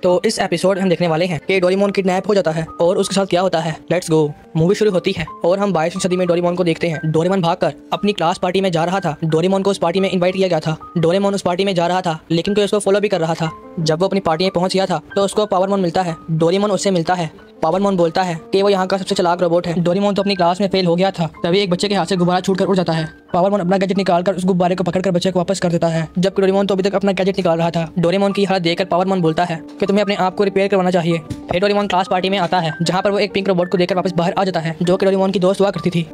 तो इस एपिसोड हम देखने वाले हैं कि डोरेमोन किडनैप हो जाता है और उसके साथ क्या होता है। Let's go. मूवी शुरू होती है और हम 22वीं सदी में डोरेमोन को देखते हैं। डोरेमोन भागकर अपनी क्लास पार्टी में जा रहा था। डोरेमोन को उस पार्टी में इनवाइट किया गया था। डोरेमोन उस पार्टी में जा रहा था लेकिन कोई उसको फॉलो भी कर रहा था। जब वो अपनी पार्टी में पहुंच गया था तो उसको पावरमोन मिलता है। डोरेमोन उससे मिलता है। पावरमोन बोलता है कि वो यहाँ का सबसे चालाक रोबोट है। डोरेमोन तो अपनी क्लास में फेल हो गया था। तभी एक बच्चे के हाथ से गुब्बारा छूटकर उड़ जाता है। पावरमोन अपना गैजेट निकालकर उस गुब्बारे को पकड़कर बच्चे को वापस कर देता है, जबकि डोरेमोन तो अभी तक अपना गैजेट निकाल रहा था। डोरेमोन की हालत देखकर पावरमोन बोलता है कि तुम्हें अपने आप को रिपेयर करवाना चाहिए। फिर डोरेमोन क्लास पार्टी में आता है जहाँ पर वो एक पिंक रोबोट को देखकर वापस बाहर आ जाता है जो कि डोरेमोन की दोस्त हुआ करती थी।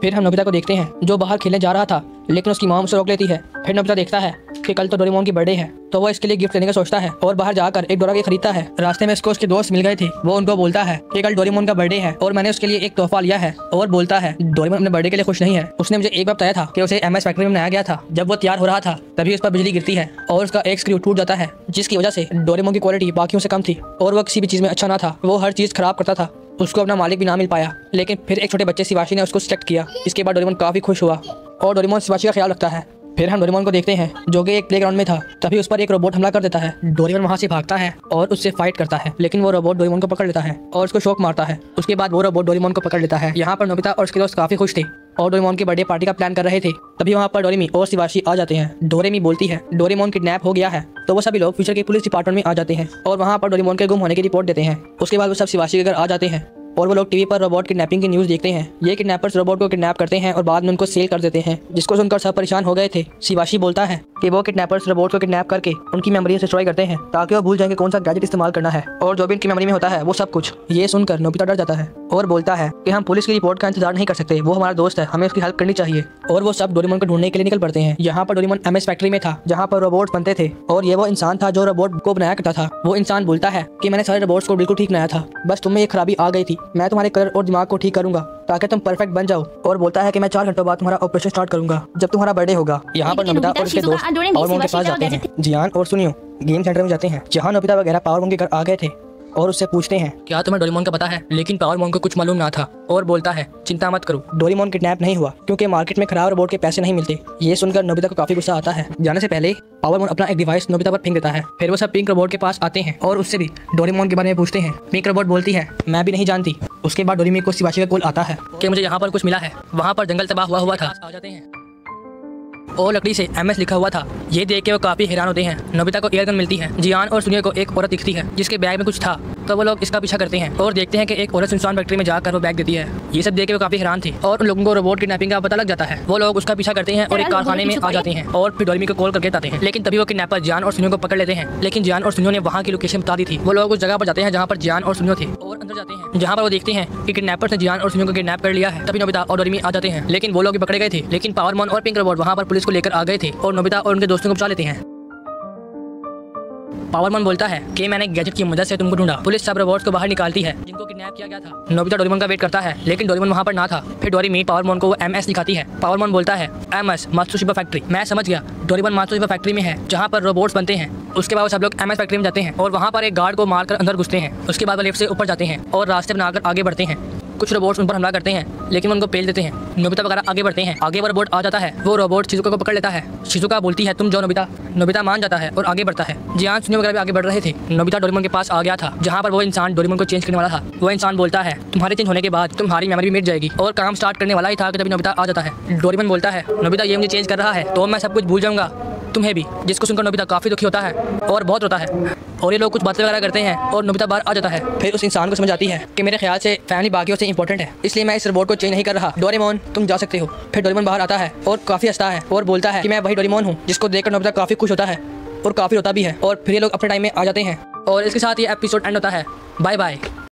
फिर हम नोबिता को देखते हैं जो बाहर खेलने जा रहा था लेकिन उसकी मॉम उसे रोक लेती है। फिर नोबिता देखता है कि कल तो डोरेमोन की बर्थडे है तो वो इसके लिए गिफ्ट लेने का सोचता है और बाहर जाकर एक डोरा के खरीदता है। रास्ते में इसको उसके दोस्त मिल गए थे। वो उनको बोलता है कि कल डोरेमोन का बर्थडे है और मैंने उसके लिए एक तोहफा लिया है। और बोलता है डोरेमोन अपने बर्थडे के लिए खुश नहीं है। उसने मुझे एक बार बताया था कि उसे एमएस फैक्ट्री में बनाया गया था। जब वो तैयार हो रहा था तभी उस पर बिजली गिरती है और उसका एक स्क्रू टूट जाता है, जिसकी वजह से डोरेमोन की क्वालिटी बाकियों से कम थी और वो किसी भी चीज में अच्छा ना था। वो हर चीज खराब करता था। उसको अपना मालिक भी ना मिल पाया। लेकिन फिर एक छोटे बच्चे शिवाशी ने उसको सिलेक्ट किया। इसके बाद डोरेमोन काफी खुश हुआ और डोरेमोन शिवाशी का ख्याल रखता है। फिर हम डोरेमोन को देखते हैं जो कि एक प्लेग्राउंड में था। तभी उस पर एक रोबोट हमला कर देता है। डोरेमोन वहां से भागता है और उससे फाइट करता है लेकिन वो रोबोट डोरेमोन को पकड़ लेता है और उसको शॉक मारता है। उसके बाद वो रोबोट डोरेमोन को पकड़ लेता है। यहाँ पर नोबिता और उसके दोस्त काफी खुश थे और डोरेमोन की बर्थडे पार्टी का प्लान कर रहे थे। तभी वहाँ पर डोरेमी और शिवाशी आ जाते हैं। डोरेमी बोलती है डोरेमोन किडनैप हो गया है तो वो सभी लोग फ्यूचर के पुलिस डिपार्टमेंट में आ जाते हैं और वहाँ पर डोरेमोन के गुम होने की रिपोर्ट देते हैं। उसके बाद वो सब शिवाशी के घर आ जाते हैं और वो लोग टीवी पर रोबोट किडनैपिंग की न्यूज़ देखते हैं। ये किडनैपर्स रोबोट को किडनैप करते हैं और बाद में उनको सेल कर देते हैं, जिसको सुनकर सब परेशान हो गए थे। शिवाशी बोलता है कि वो किडनैपर्स रोबोट को किडनैप करके उनकी मेमोरी डिस्ट्रॉय करते हैं ताकि वो भूल जाएंगे कौन सा गैजेट इस्तेमाल करना है और जो भी उनकी मेमोरी में होता है वो सब कुछ। ये सुनकर नोबिता डर जाता है और बोलता है कि हम पुलिस की रिपोर्ट का इंतजार नहीं कर सकते। वो हमारा दोस्त है, हमें उसकी हेल्प करनी चाहिए। और वो सब डोरेमोन को ढूंढने के लिए निकल पड़ते हैं। यहाँ पर डोरेमोन एमएस फैक्ट्री में था जहाँ पर रोबोट्स बनते थे और ये वो इंसान था जो रोबोट को बनाया करता था। वो इंसान बोलता है कि मैंने सारे रोबोट्स को बिल्कुल ठीक बनाया था, बस तुम्हें एक खराबी आ गई थी। मैं तुम्हारे कलर और दिमाग को ठीक करूंगा ताकि तुम परफेक्ट बन जाओ। और बोलता है कि मैं 4 घंटों बाद तुम्हारा ऑपरेशन स्टार्ट करूंगा जब तुम्हारा बर्थडे होगा। यहाँ पर नोबिता और उसके दोस्त पावरमोन के पास जाते हैं। जियान और सुनियो गेम सेंटर में जाते हैं जहाँ नोबिता वगैरह पावरमोन के घर आ गए थे और उससे पूछते हैं क्या तुम्हें डोरेमोन का पता है। लेकिन पावरमोन को कुछ मालूम ना था और बोलता है चिंता मत करो, डोरेमोन किडनैप नहीं हुआ क्योंकि मार्केट में खराब रोबोट के पैसे नहीं मिलते। ये सुनकर नोबिता को काफी गुस्सा आता है। जाने से पहले पावरमोन अपना एक डिवाइस नोबिता पर फेंक देता है। फिर वो सब पिंक रोबोट के पास आते हैं और उससे भी डोरेमोन के बारे में पूछते हैं। पिंक रोबोट बोलती है मैं भी नहीं जानती। उसके बाद डोरेमी को शिवाशी का कॉल आता है कि मुझे यहाँ पर कुछ मिला है। वहाँ पर जंगल तबाह हुआ था। आ जाते हैं और लकड़ी से एमएस लिखा हुआ था। ये देख के वो काफी हैरान होते हैं। नोबिता को एयरगन मिलती है। जियान और सुनियो को एक औरत दिखती है जिसके बैग में कुछ था तो वो लोग इसका पीछा करते हैं और देखते हैं कि एक औरत सुनसान फैक्ट्री में जाकर वो बैग देती है। ये सब देख के वो काफी हैरान थे और उन लोगों को रोबोट किडनैपिंग का पता लग जाता है। वो लोग उसका पीछा करते हैं और एक कारखाने में आ जाते हैं और फिर डोरेमी को कॉल करके बताते हैं। लेकिन तभी वो किडनैपर जियान और सुनियो को पकड़ लेते हैं। लेकिन जियान और सुनियो ने वहाँ की लोकेशन बता दी थी। वो लोग उस जगह पर जाते हैं जहाँ पर जियान और सुनियो थे और अंदर जाते हैं जहाँ पर वो देखते हैं कि किडनैपर्स ने जियान और सुनियो को किडनैप कर लिया है। तभी नोबिता और डोरेमी आ जाते हैं लेकिन वो लोग भी पकड़े गए थे। लेकिन पावरमोन और पिंक रोबोट वहाँ पर पुलिस को लेकर आ गए थे और नोबिता और उनके दोस्तों को बचा लेते हैं। पावरमोन बोलता है कि मैंने गैजेट की मदद से तुमको ढूंढा। पुलिस सब रोबोट्स को बाहर निकालती है जिनको किडनैप किया गया था। नोबिता डोरेमोन का वेट करता है लेकिन डोरेमोन वहाँ पर ना था। फिर डोरेमी पावरमोन को एमएस दिखाती है। पावरमोन बोलता है एमएस मात्सुशिबा फैक्ट्री। मैं समझ गया, डोरेमोन मात्सुशिबा फैक्ट्री में है जहाँ पर रोबोट्स बनते हैं। उसके बाद सब लोग एमएस फैक्ट्री में जाते हैं और वहाँ पर एक गार्ड को मारकर अंदर घुसते हैं। उसके बाद वो लिफ्ट से ऊपर जाते हैं और रास्ते बनाकर आगे बढ़ते हैं। कुछ रोबोट्स उन पर हमला करते हैं लेकिन उनको पेल देते हैं। नोबिता वगैरह आगे बढ़ते हैं। आगे वो रोबोट आ जाता है। वो रोबोट शिजुका को पकड़ लेता है। शिजुका बोलती है तुम जाओ नोबिता। नोबिता मान जाता है और आगे बढ़ता है। जियान सुनियो वगैरह भी आगे बढ़ रहे थे। नोबिता डोरेमोन के पास आ गया था जहाँ पर वो इंसान डोरेमोन को चेंज करने वाला था। वो इंसान बोलता है तुम्हारे चेंज होने के बाद तुम्हारी मेमोरी भी मिट जाएगी और काम स्टार्ट करने वाला ही था कि तभी नोबिता आ जाता है। डोरेमोन बोलता है नोबिता ये मुझे चेंज कर रहा है तो मैं सब कुछ भूल जाऊंगा, तुम्हें भी। जिसको सुनकर नोबिता काफी दुखी होता है और बहुत रोता है और ये लोग कुछ बातें वगैरह करते हैं और नोबिता बाहर आ जाता है। फिर उस इंसान को समझ आती है कि मेरे ख्याल से फैमिली बाकियों से इंपॉर्टेंट है, इसलिए मैं इस रोबोट को चेंज नहीं कर रहा। डोरेमोन तुम जा सकते हो। फिर डोरेमोन बाहर आता है और काफी हंसता है और बोलता है कि मैं वही डोरेमोन हूँ, जिसको देखकर नोबिता काफी खुश होता है और काफी रोता भी है। और फिर ये लोग अपने टाइम में आ जाते हैं और इसके साथ ये एपिसोड एंड होता है। Bye bye.